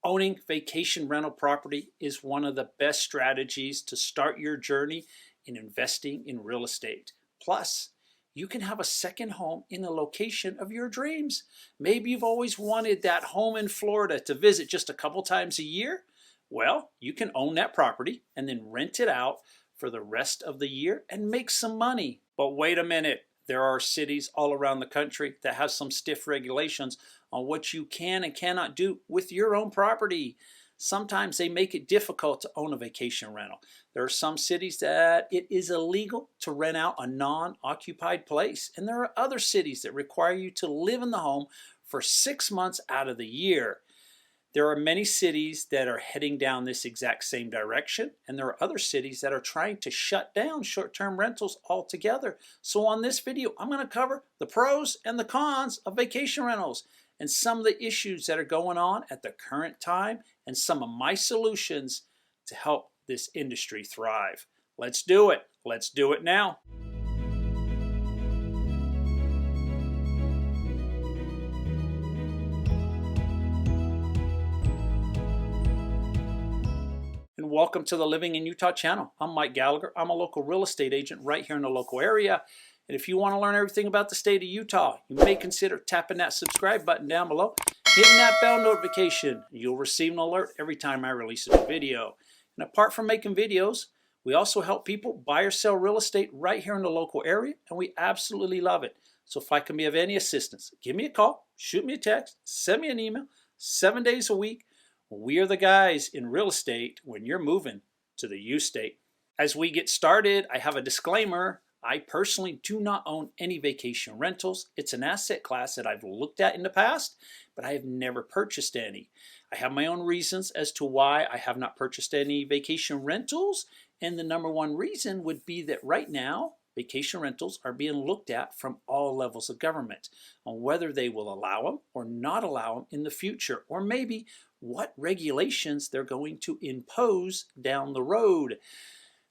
Owning vacation rental property is one of the best strategies to start your journey in investing in real estate. Plus, you can have a second home in the location of your dreams. Maybe you've always wanted that home in Florida to visit just a couple times a year. Well, you can own that property and then rent it out for the rest of the year and make some money. But wait a minute, there are cities all around the country that have some stiff regulations on what you can and cannot do with your own property. Sometimes they make it difficult to own a vacation rental. There are some cities that it is illegal to rent out a non-occupied place. And there are other cities that require you to live in the home for 6 months out of the year. There are many cities that are heading down this exact same direction, and there are other cities that are trying to shut down short-term rentals altogether. So on this video, I'm going to cover the pros and the cons of vacation rentals and some of the issues that are going on at the current time and some of my solutions to help this industry thrive. Let's do it. Let's do it now. And welcome to the Living in Utah channel. I'm Mike Gallagher. I'm a local real estate agent right here in the local area. And if you want to learn everything about the state of Utah, you may consider tapping that subscribe button down below, hitting that bell notification. You'll receive an alert every time I release a new video. And apart from making videos, we also help people buy or sell real estate right here in the local area, and we absolutely love it. So if I can be of any assistance, give me a call, shoot me a text, send me an email, 7 days a week. We are the guys in real estate when you're moving to the U state. As we get started, I have a disclaimer. I personally do not own any vacation rentals. It's an asset class that I've looked at in the past, but I have never purchased any. I have my own reasons as to why I have not purchased any vacation rentals, and the number one reason would be that right now, vacation rentals are being looked at from all levels of government on whether they will allow them or not allow them in the future, or maybe what regulations they're going to impose down the road.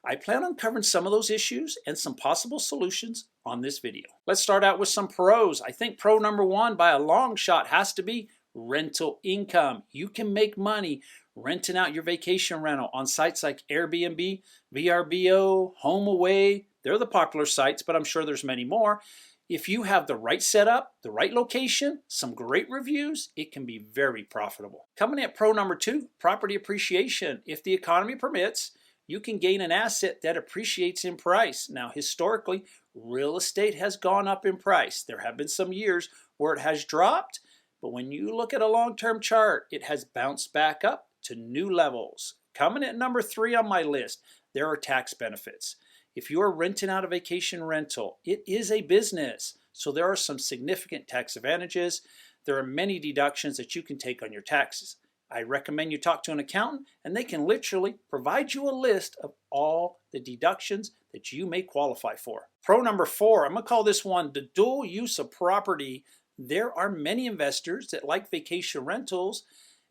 I plan on covering some of those issues and some possible solutions on this video. Let's start out with some pros. I think pro number one by a long shot has to be rental income. You can make money renting out your vacation rental on sites like Airbnb, VRBO, HomeAway. They're the popular sites, but I'm sure there's many more. If you have the right setup, the right location, some great reviews, it can be very profitable. Coming at pro number two, property appreciation. If the economy permits, you can gain an asset that appreciates in price. Now, historically, real estate has gone up in price. There have been some years where it has dropped, but when you look at a long-term chart, it has bounced back up to new levels. Coming at number three on my list, there are tax benefits. If you are renting out a vacation rental, it is a business, so there are some significant tax advantages. There are many deductions that you can take on your taxes. I recommend you talk to an accountant, and they can literally provide you a list of all the deductions that you may qualify for. Pro number four, I'm going to call this one the dual use of property. There are many investors that like vacation rentals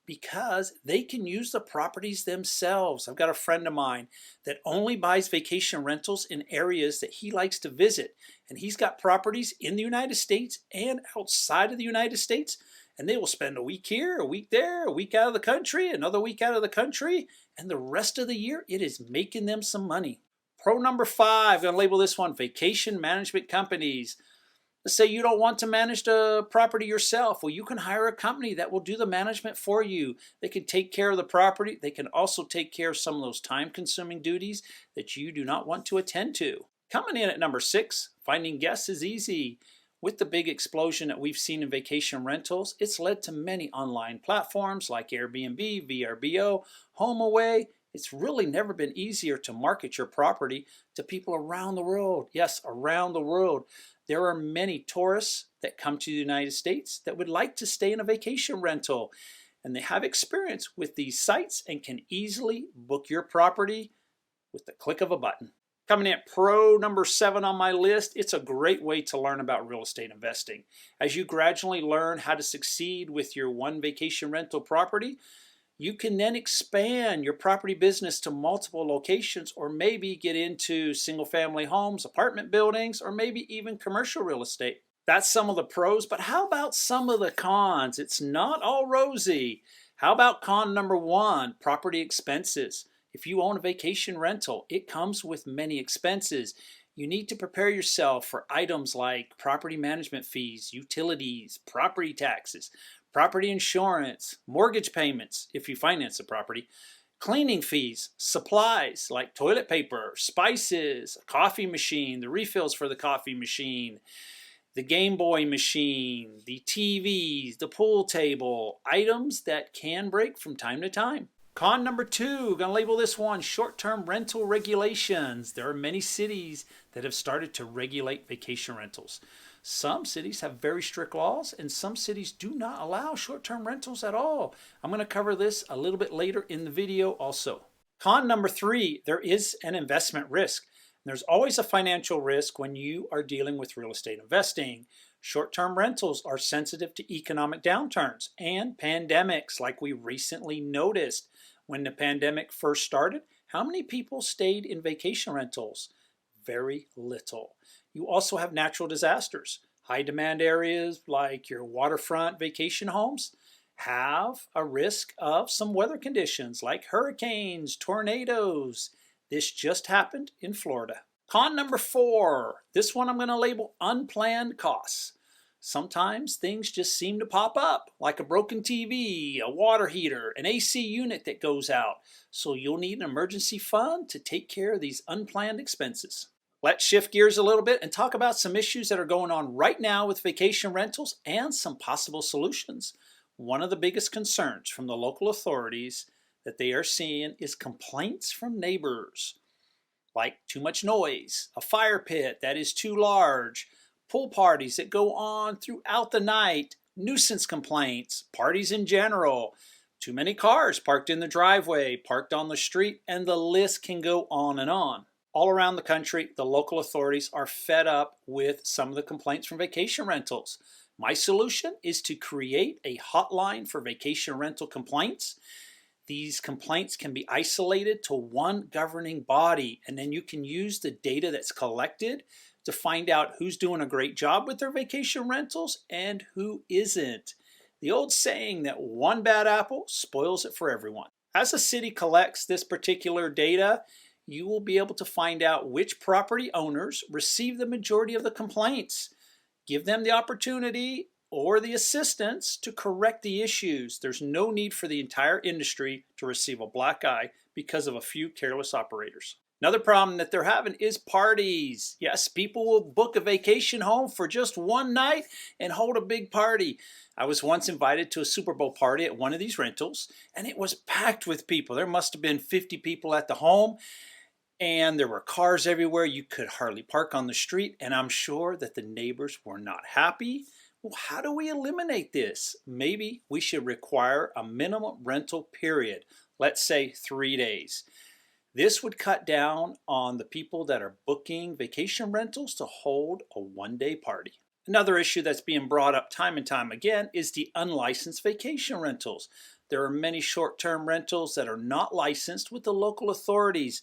because they can use the properties themselves. I've got a friend of mine that only buys vacation rentals in areas that he likes to visit. And he's got properties in the United States and outside of the United States. And they will spend a week here, a week there, a week out of the country, another week out of the country. And the rest of the year, it is making them some money. Pro number five, I'm going to label this one vacation management companies. Let's say you don't want to manage the property yourself. Well, you can hire a company that will do the management for you. They can take care of the property. They can also take care of some of those time-consuming duties that you do not want to attend to. Coming in at number six, finding guests is easy. With the big explosion that we've seen in vacation rentals, it's led to many online platforms like Airbnb, VRBO, HomeAway. It's really never been easier to market your property to people around the world. Yes, around the world. There are many tourists that come to the United States that would like to stay in a vacation rental, and they have experience with these sites and can easily book your property with the click of a button. Coming in pro number seven on my list, it's a great way to learn about real estate investing. As you gradually learn how to succeed with your one vacation rental property, you can then expand your property business to multiple locations, or maybe get into single-family homes, apartment buildings, or maybe even commercial real estate. That's some of the pros, but how about some of the cons? It's not all rosy. How about con number one, property expenses? If you own a vacation rental, it comes with many expenses. You need to prepare yourself for items like property management fees, utilities, property taxes, property insurance, mortgage payments if you finance the property, cleaning fees, supplies like toilet paper, spices, a coffee machine, the refills for the coffee machine, the Game Boy machine, the TVs, the pool table, items that can break from time to time. Con number two, going to label this one short-term rental regulations. There are many cities that have started to regulate vacation rentals. Some cities have very strict laws and some cities do not allow short-term rentals at all. I'm going to cover this a little bit later in the video also. Con number three, there is an investment risk. There's always a financial risk when you are dealing with real estate investing. Short-term rentals are sensitive to economic downturns and pandemics like we recently noticed. When the pandemic first started, how many people stayed in vacation rentals? Very little. You also have natural disasters. High demand areas like your waterfront vacation homes have a risk of some weather conditions like hurricanes, tornadoes. This just happened in Florida. Con number four, this one I'm going to label unplanned costs. Sometimes things just seem to pop up, like a broken TV, a water heater, an AC unit that goes out. So you'll need an emergency fund to take care of these unplanned expenses. Let's shift gears a little bit and talk about some issues that are going on right now with vacation rentals and some possible solutions. One of the biggest concerns from the local authorities that they are seeing is complaints from neighbors, like too much noise, a fire pit that is too large, pool parties that go on throughout the night, nuisance complaints, parties in general, too many cars parked in the driveway, parked on the street, and the list can go on and on. All around the country, the local authorities are fed up with some of the complaints from vacation rentals. My solution is to create a hotline for vacation rental complaints. These complaints can be isolated to one governing body, and then you can use the data that's collected to find out who's doing a great job with their vacation rentals and who isn't. The old saying that one bad apple spoils it for everyone. As a city collects this particular data, you will be able to find out which property owners receive the majority of the complaints. Give them the opportunity or the assistance to correct the issues. There's no need for the entire industry to receive a black eye because of a few careless operators. Another problem that they're having is parties. Yes, people will book a vacation home for just one night and hold a big party. I was once invited to a Super Bowl party at one of these rentals, and it was packed with people. There must have been 50 people at the home, and there were cars everywhere. You could hardly park on the street, and I'm sure that the neighbors were not happy. Well, how do we eliminate this? Maybe we should require a minimum rental period, let's say 3 days. This would cut down on the people that are booking vacation rentals to hold a one-day party. Another issue that's being brought up time and time again is the unlicensed vacation rentals. There are many short-term rentals that are not licensed with the local authorities,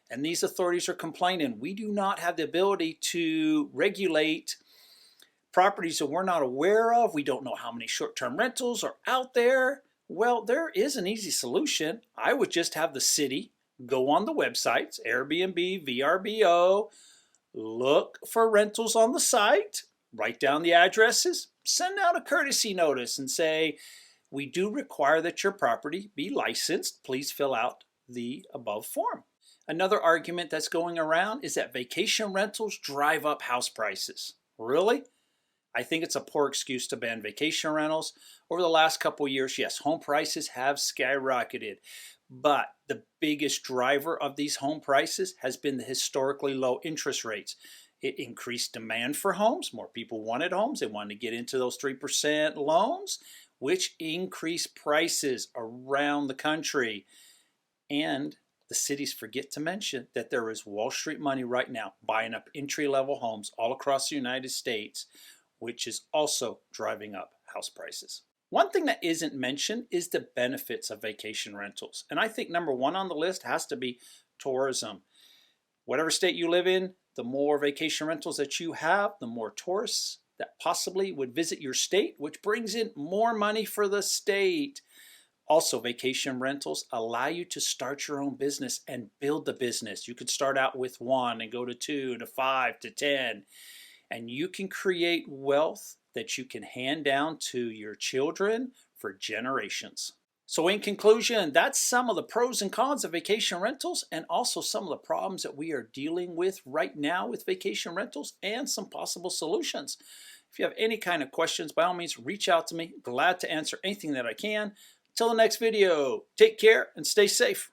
and these authorities are complaining, we do not have the ability to regulate properties that we're not aware of. We don't know how many short-term rentals are out there. Well, there is an easy solution. I would just have the city go on the websites, Airbnb, VRBO, look for rentals on the site, write down the addresses, send out a courtesy notice and say, we do require that your property be licensed. Please fill out the above form. Another argument that's going around is that vacation rentals drive up house prices. Really? I think it's a poor excuse to ban vacation rentals. Over the last couple of years, yes, home prices have skyrocketed. But the biggest driver of these home prices has been the historically low interest rates. It increased demand for homes. More people wanted homes. They wanted to get into those 3% loans, which increased prices around the country. And the cities forget to mention that there is Wall Street money right now buying up entry-level homes all across the United States, which is also driving up house prices. One thing that isn't mentioned is the benefits of vacation rentals. And I think number one on the list has to be tourism. Whatever state you live in, the more vacation rentals that you have, the more tourists that possibly would visit your state, which brings in more money for the state. Also, vacation rentals allow you to start your own business and build the business. You could start out with 1 and go to 2 to 5 to 10, and you can create wealth that you can hand down to your children for generations. So in conclusion, that's some of the pros and cons of vacation rentals, and also some of the problems that we are dealing with right now with vacation rentals and some possible solutions. If you have any kind of questions, by all means, reach out to me. Glad to answer anything that I can. Until the next video, take care and stay safe.